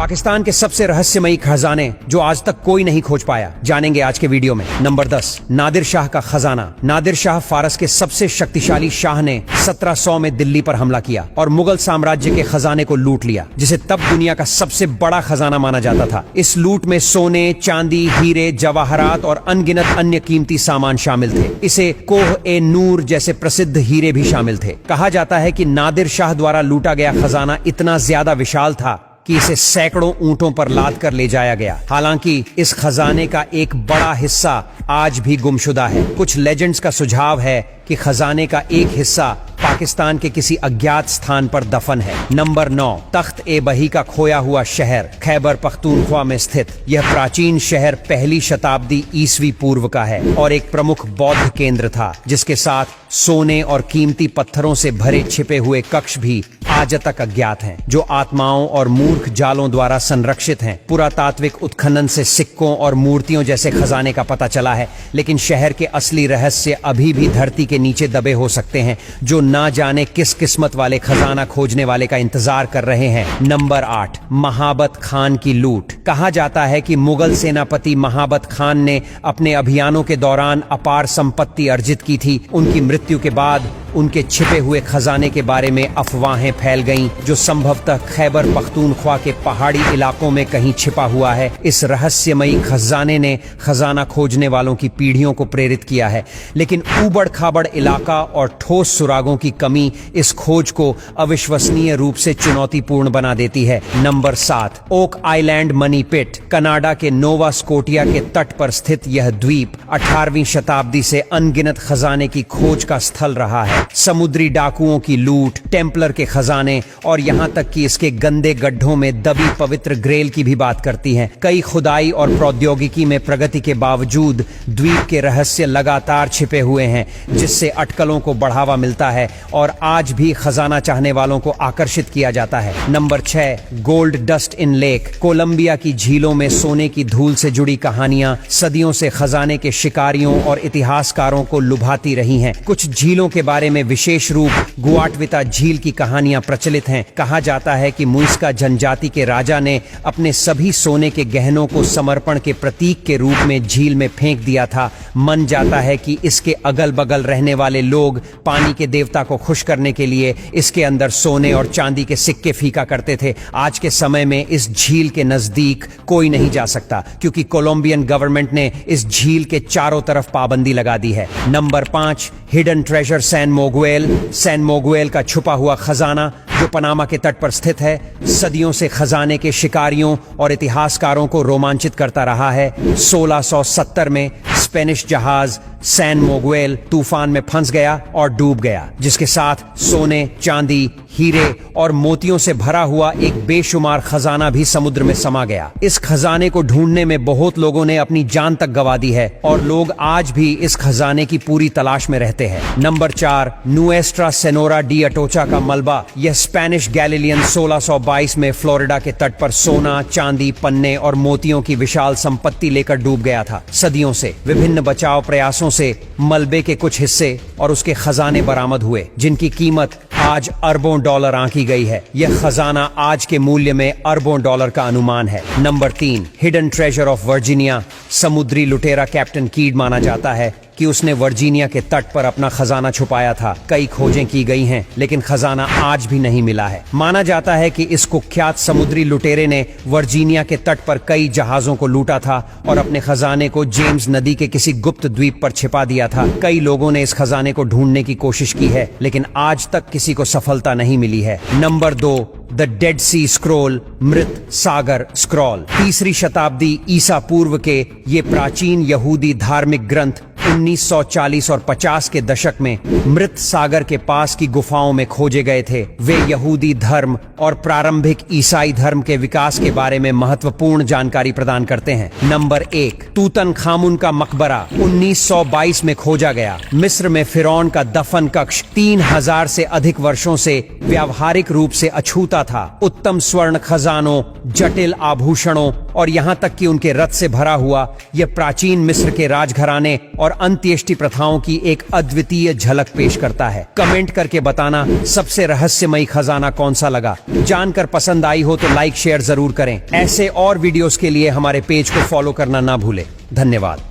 पाकिस्तान के सबसे रहस्यमयी खजाने जो आज तक कोई नहीं खोज पाया, जानेंगे आज के वीडियो में। नंबर 10, नादिर शाह का खजाना। नादिर शाह फारस के सबसे शक्तिशाली शाह ने 1700 में दिल्ली पर हमला किया और मुगल साम्राज्य के खजाने को लूट लिया, जिसे तब दुनिया का सबसे बड़ा खजाना माना जाता था। इस लूट में सोने, चांदी, हीरे, जवाहरात और अनगिनत अन्य कीमती सामान शामिल थे। इसे कोह ए नूर जैसे प्रसिद्ध हीरे भी शामिल थे। कहा जाता है कि नादिर शाह द्वारा लूटा गया खजाना इतना ज्यादा विशाल था कि इसे सैकड़ों ऊंटों पर लाद कर ले जाया गया। हालांकि इस खजाने का एक बड़ा हिस्सा आज भी गुमशुदा है। कुछ लेजेंड्स का सुझाव है कि खजाने का एक हिस्सा पाकिस्तान के किसी अज्ञात स्थान पर दफन है। नंबर 9, तख्त ए बही का खोया हुआ शहर खैबर पख्तूनख्वा में स्थित। यह प्राचीन शहर पहली शताब्दी ईसवी पूर्व का है और एक प्रमुख बौद्ध केंद्र था, जिसके साथ सोने और कीमती पत्थरों से भरे छिपे हुए कक्ष भी आज तक अज्ञात हैं, जो आत्माओं और मूर्ख जालों द्वारा संरक्षित हैं। पुरातात्विक उत्खनन से सिक्कों और मूर्तियों जैसे खजाने का पता चला है, लेकिन शहर के असली रहस्य अभी भी धरती के नीचे दबे हो सकते हैं, जो ना जाने किस किस्मत वाले खजाना खोजने वाले का इंतजार कर रहे हैं। नंबर 8, महाबत खान की लूट। कहा जाता है कि मुगल सेनापति महाबत खान ने अपने अभियानों के दौरान अपार संपत्ति अर्जित की थी। उनकी मृत्यु के बाद उनके छिपे हुए खजाने के बारे में अफवाहें फैल गईं, जो संभवतः खैबर पख्तूनख्वा के पहाड़ी इलाकों में कहीं छिपा हुआ है। इस रहस्यमयी खजाने ने खजाना खोजने वालों की पीढ़ियों को प्रेरित किया है, लेकिन ऊबड़ खाबड़ इलाका और ठोस सुरागों की कमी इस खोज को अविश्वसनीय रूप से चुनौतीपूर्ण बना देती है। नंबर 7, ओक आइलैंड मनी पिट। कनाडा के नोवा स्कोटिया के तट पर स्थित यह द्वीप 18वीं शताब्दी से अनगिनत खजाने की खोज का स्थल रहा है। समुद्री डाकुओं की लूट, टेम्पलर के खजाने और यहाँ तक कि इसके गंदे गड्ढों में दबी पवित्र ग्रेल की भी बात करती हैं। कई खुदाई और प्रौद्योगिकी में प्रगति के बावजूद द्वीप के रहस्य लगातार छिपे हुए हैं, जिससे अटकलों को बढ़ावा मिलता है और आज भी खजाना चाहने वालों को आकर्षित किया जाता है। Number 6, gold dust in lake. Colombia की झीलों में सोने की धूल से जुड़ी कहानियां सदियों से खजाने के शिकारियों और इतिहासकारों को लुभाती रही हैं। कुछ झीलों के बारे में विशेष रूप गुआटविता झील की कहानियां प्रचलित हैं। कहा जाता है कि मुइस्का जनजाति के राजा ने अपने सभी सोने के गहनों को समर्पण के प्रतीक के रूप में झील में फेंक दिया था। मन जाता है कि इसके अगल बगल रहने वाले लोग पानी के देवता को खुश करने के लिए इसके अंदर सोने और चांदी के सिक्के फीका करते थे। आज के समय में इस झील के नजदीक कोई नहीं जा सकता, क्योंकि कोलंबियन गवर्नमेंट ने इस झील के चारों तरफ पाबंदी लगा दी है। Number 5, hidden treasure San Miguel. San Miguel का छुपा हुआ खजाना जो पनामा के तट पर स्थित है, सदियों से खजाने के शिकारियों और इतिहासकारों को रोमांचित करता रहा है। 1670 में स्पेनिश जहाज सैन मोगुएल तूफान में फंस गया और डूब गया, जिसके साथ सोने, चांदी, हीरे और मोतियों से भरा हुआ एक बेशुमार खजाना भी समुद्र में समा गया। इस खजाने को ढूंढने में बहुत लोगों ने अपनी जान तक गंवा दी है और लोग आज भी इस खजाने की पूरी तलाश में रहते हैं। नंबर 4, नुएस्ट्रा सेनोरा डी अटोचा का मलबा। यह स्पेनिश गैलीलियन 1622 में फ्लोरिडा के तट पर सोना, चांदी, पन्ने और मोतियों की विशाल संपत्ति लेकर डूब गया था। सदियों से विभिन्न बचाव प्रयासों से मलबे के कुछ हिस्से और उसके खजाने बरामद हुए, जिनकी कीमत आज अरबों डॉलर आंकी गई है। यह खजाना आज के मूल्य में अरबों डॉलर का अनुमान है। Number 3, hidden treasure of Virginia. समुद्री लुटेरा कैप्टन कीड माना जाता है कि उसने वर्जीनिया के तट पर अपना खजाना छुपाया था। कई खोजें की गई हैं, लेकिन खजाना आज भी नहीं मिला है। माना जाता है कि इस कुख्यात समुद्री लुटेरे ने वर्जीनिया के तट पर कई जहाजों को लूटा था और अपने खजाने को जेम्स नदी के किसी गुप्त द्वीप पर छिपा दिया था। कई लोगों ने इस खजाने को ढूंढने की कोशिश की है, लेकिन आज तक किसी को सफलता नहीं मिली है। Number 2, the dead sea scroll, मृत सागर स्क्रॉल। 3री शताब्दी ईसा पूर्व के ये प्राचीन यहूदी धार्मिक ग्रंथ 1940 और 50 के दशक में मृत सागर के पास की गुफाओं में खोजे गए थे। वे यहूदी धर्म और प्रारंभिक ईसाई धर्म के विकास के बारे में महत्वपूर्ण जानकारी प्रदान करते हैं। नंबर 1, तूतनखामुन का मकबरा 1922 में खोजा गया। मिस्र में फिरौन का दफन कक्ष 3000 से अधिक वर्षों से व्यावहारिक रूप से अछूता था। उत्तम स्वर्ण खजानों, जटिल आभूषणों और यहाँ तक कि उनके रथ से भरा हुआ यह प्राचीन मिस्र के राजघराने और अंत्येष्टि प्रथाओं की एक अद्वितीय झलक पेश करता है। कमेंट करके बताना सबसे रहस्यमयी खजाना कौन सा लगा। जानकर पसंद आई हो तो लाइक शेयर जरूर करें। ऐसे और वीडियोस के लिए हमारे पेज को फॉलो करना ना भूलें। धन्यवाद।